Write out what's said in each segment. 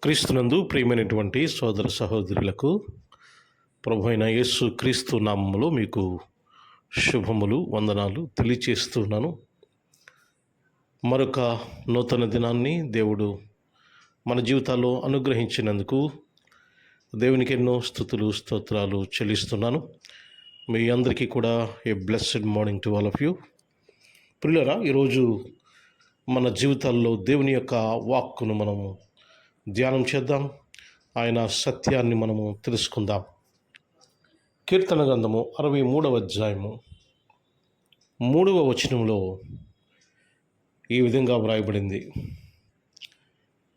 క్రీస్తునందు ప్రియమైనటువంటి సోదర సహోదరులకు ప్రభు అయిన యేసు క్రీస్తు నామములో మీకు శుభములు వందనాలు తెలియచేస్తున్నాను. మరొక నూతన దినాన్ని దేవుడు మన జీవితాల్లో అనుగ్రహించినందుకు దేవునికి ఎన్నో స్తుతులు స్తోత్రాలు చెల్లిస్తున్నాను. మీ అందరికీ కూడా a blessed morning to all of you. ప్రియులారా, ఈరోజు మన జీవితాల్లో దేవుని యొక్క వాక్కును మనము ధ్యానం చేద్దాం. ఆయన సత్యాన్ని మనము తెలుసుకుందాం. కీర్తన గ్రంథము 63వ అధ్యాయము 3వ వచనంలో ఈ విధంగా వ్రాయబడింది: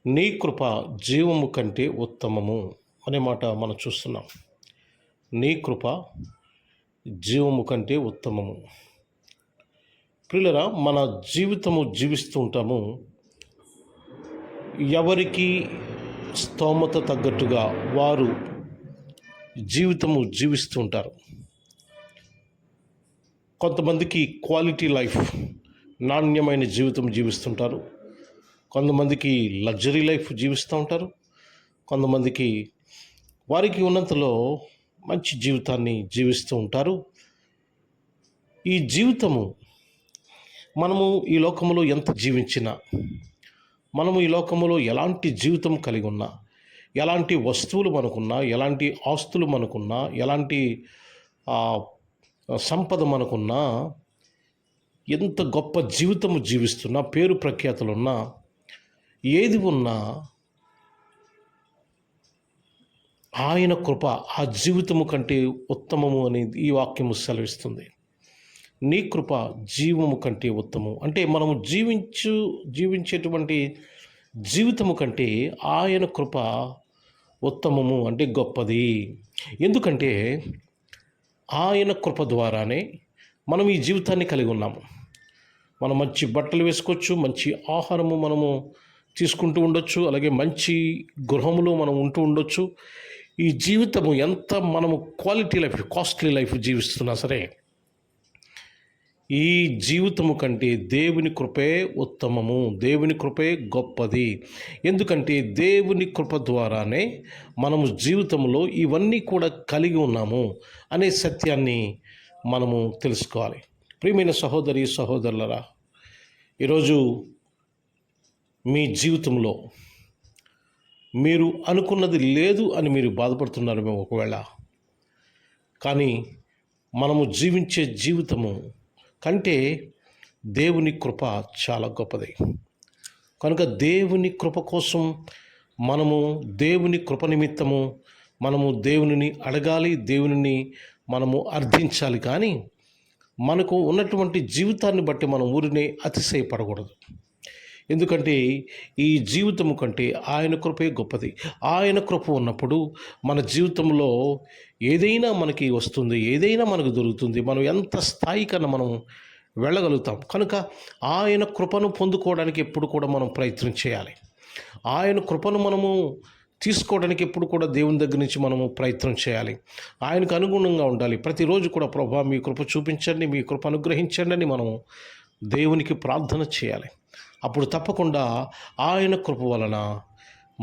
నీ కృప జీవము కంటే ఉత్తమము అనే మాట మనం చూస్తున్నాం. నీ కృప జీవము కంటే ఉత్తమము. ప్రియులరా, మన జీవితము జీవిస్తూ ఉంటాము. ఎవరికి స్తోమత తగ్గట్టుగా వారు జీవితము జీవిస్తూ ఉంటారు. కొంతమందికి క్వాలిటీ లైఫ్, నాణ్యమైన జీవితం జీవిస్తుంటారు. కొంతమందికి లగ్జరీ లైఫ్ జీవిస్తూ ఉంటారు. కొంతమందికి వారికి ఉన్నంతలో మంచి జీవితాన్ని జీవిస్తూ ఉంటారు. ఈ జీవితము మనము ఈ లోకములో ఎంత జీవించినా, మనము ఈ లోకములో ఎలాంటి జీవితం కలిగి ఉన్నా, ఎలాంటి వస్తువులు మనకున్నా, ఎలాంటి ఆస్తులు మనకున్నా, ఎలాంటి సంపద మనకున్నా, ఎంత గొప్ప జీవితము జీవిస్తున్నా, పేరు ప్రఖ్యాతులున్నా, ఏది ఉన్నా ఆయన కృప ఆ జీవితము కంటే ఉత్తమము అనేది ఈ వాక్యము సెలవిస్తుంది. నీ కృప జీవము కంటే ఉత్తమము అంటే మనము జీవించేటువంటి జీవితము కంటే ఆయన కృప ఉత్తమము అంటే గొప్పది. ఎందుకంటే ఆయన కృప ద్వారానే మనం ఈ జీవితాన్ని కలిగి ఉన్నాము. మనం మంచి బట్టలు వేసుకోవచ్చు, మంచి ఆహారము మనము తీసుకుంటూ ఉండొచ్చు, అలాగే మంచి గృహములో మనం ఉంటూ ఉండొచ్చు. ఈ జీవితము ఎంత మనము క్వాలిటీ లైఫ్, కాస్ట్లీ లైఫ్ జీవిస్తున్నా సరే, ఈ జీవితము కంటే దేవుని కృపే ఉత్తమము, దేవుని కృపే గొప్పది. ఎందుకంటే దేవుని కృప ద్వారానే మనము జీవితంలో ఇవన్నీ కూడా కలిగి ఉన్నాము అనే సత్యాన్ని మనము తెలుసుకోవాలి. ప్రియమైన సహోదరి సహోదరులరా, ఈరోజు మీ జీవితంలో మీరు అనుకున్నది లేదు అని మీరు బాధపడుతున్నారేమో ఒకవేళ. కానీ మనము జీవించే జీవితము కంటే దేవుని కృప చాలా గొప్పది. కనుక దేవుని కృప కోసం మనము దేవుని కృప నిమిత్తము మనము దేవునిని అడగాలి, దేవునిని మనము అర్థించాలి. కానీ మనకు ఉన్నటువంటి జీవితాన్ని బట్టి మనం ఊరినే అతిశయపడకూడదు. ఎందుకంటే ఈ జీవితము కంటే ఆయన కృపే గొప్పది. ఆయన కృప ఉన్నప్పుడు మన జీవితంలో ఏదైనా మనకి వస్తుంది, ఏదైనా మనకు దొరుకుతుంది. మనం ఎంత స్థాయి కన్నా మనం వెళ్ళగలుగుతాం. కనుక ఆయన కృపను పొందుకోవడానికి ఎప్పుడు కూడా మనం ప్రయత్నం చేయాలి. ఆయన కృపను మనము తీసుకోవడానికి ఎప్పుడు కూడా దేవుని దగ్గర నుంచి మనము ప్రయత్నం చేయాలి. ఆయనకు అనుగుణంగా ఉండాలి. ప్రతిరోజు కూడా ప్రభా మీ కృప చూపించండి, మీ కృప అనుగ్రహించండి అని మనము దేవునికి ప్రార్థన చేయాలి. అప్పుడు తప్పకుండా ఆయన కృప వలన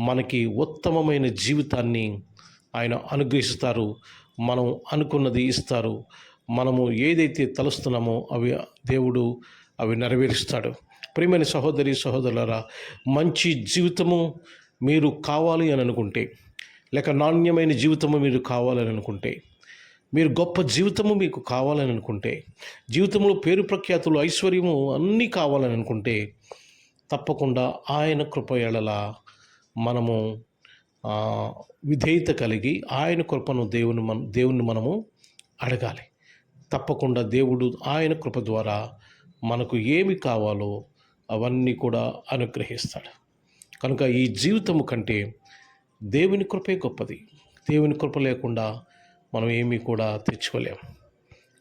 మనకి ఉత్తమమైన జీవితాన్ని ఆయన అనుగ్రహిస్తారు. మనం అనుకున్నది ఇస్తారు. మనము ఏదైతే తలుస్తున్నామో దేవుడు అవి నెరవేరుస్తాడు. ప్రియమైన సహోదరి సహోదరులారా, మంచి జీవితము మీరు కావాలి అని అనుకుంటే, లేక నాణ్యమైన జీవితము మీరు కావాలని అనుకుంటే, మీరు గొప్ప జీవితము మీకు కావాలని అనుకుంటే, జీవితంలో పేరు ప్రఖ్యాతులు ఐశ్వర్యము అన్నీ కావాలని అనుకుంటే, తప్పకుండా ఆయన కృప ఎడల మనము విధేయత కలిగి ఆయన కృపను దేవుని మనము అడగాలి. తప్పకుండా దేవుడు ఆయన కృప ద్వారా మనకు ఏమి కావాలో అవన్నీ కూడా అనుగ్రహిస్తాడు. కనుక ఈ జీవితము కంటే దేవుని కృపే గొప్పది. దేవుని కృప లేకుండా మనం ఏమీ కూడా తెచ్చుకోలేము.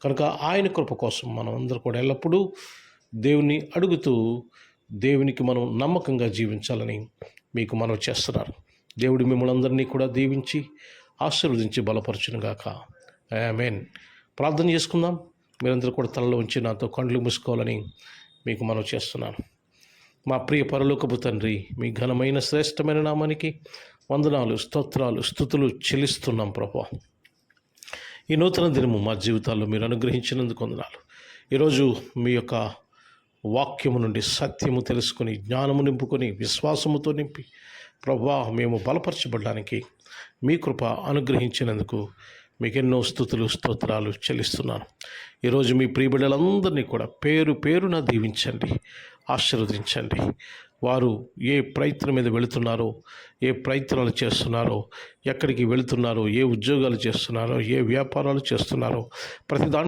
కనుక ఆయన కృప కోసం మనం అందరూ కూడా ఎల్లప్పుడూ దేవుని అడుగుతూ దేవునికి మనం నమ్మకంగా జీవించాలని మీకు మనవి చేస్తున్నారు. దేవుడు మిమ్మల్ని అందరినీ కూడా దీవించి ఆశీర్వదించి బలపరచునుగాక. ఆమేన్. ప్రార్థన చేసుకుందాం. మీరందరూ కూడా తలలో ఉంచి నాతో కళ్ళు మూసుకోవాలని మీకు మనవి చేస్తున్నాను. మా ప్రియ పరలోకపు తండ్రి, మీ ఘనమైన శ్రేష్టమైన నామానికి వందనాలు, స్తోత్రాలు, స్తుతులు చెల్లిస్తున్నాం ప్రభా. ఈ నూతన దినము మా జీవితాల్లో మీరు అనుగ్రహించినందుకు వందనాలు. ఈరోజు మీ యొక్క వాక్యము నుండి సత్యము తెలుసుకొని, జ్ఞానము నింపుకొని, విశ్వాసముతో నింపి ప్రభా మేము బలపరచబడడానికి మీ కృప అనుగ్రహించినందుకు మీకెన్నో స్తుతులు, స్తోత్రాలు చెల్లిస్తున్నాను. ఈరోజు మీ ప్రియబిడ్డలందరినీ కూడా పేరు పేరున దీవించండి, ఆశీర్వదించండి. వారు ఏ ప్రయత్నం మీద వెళుతున్నారో, ఏ ప్రయత్నాలు చేస్తున్నారో, ఎక్కడికి వెళుతున్నారో, ఏ ఉద్యోగాలు చేస్తున్నారో, ఏ వ్యాపారాలు చేస్తున్నారో, ప్రతి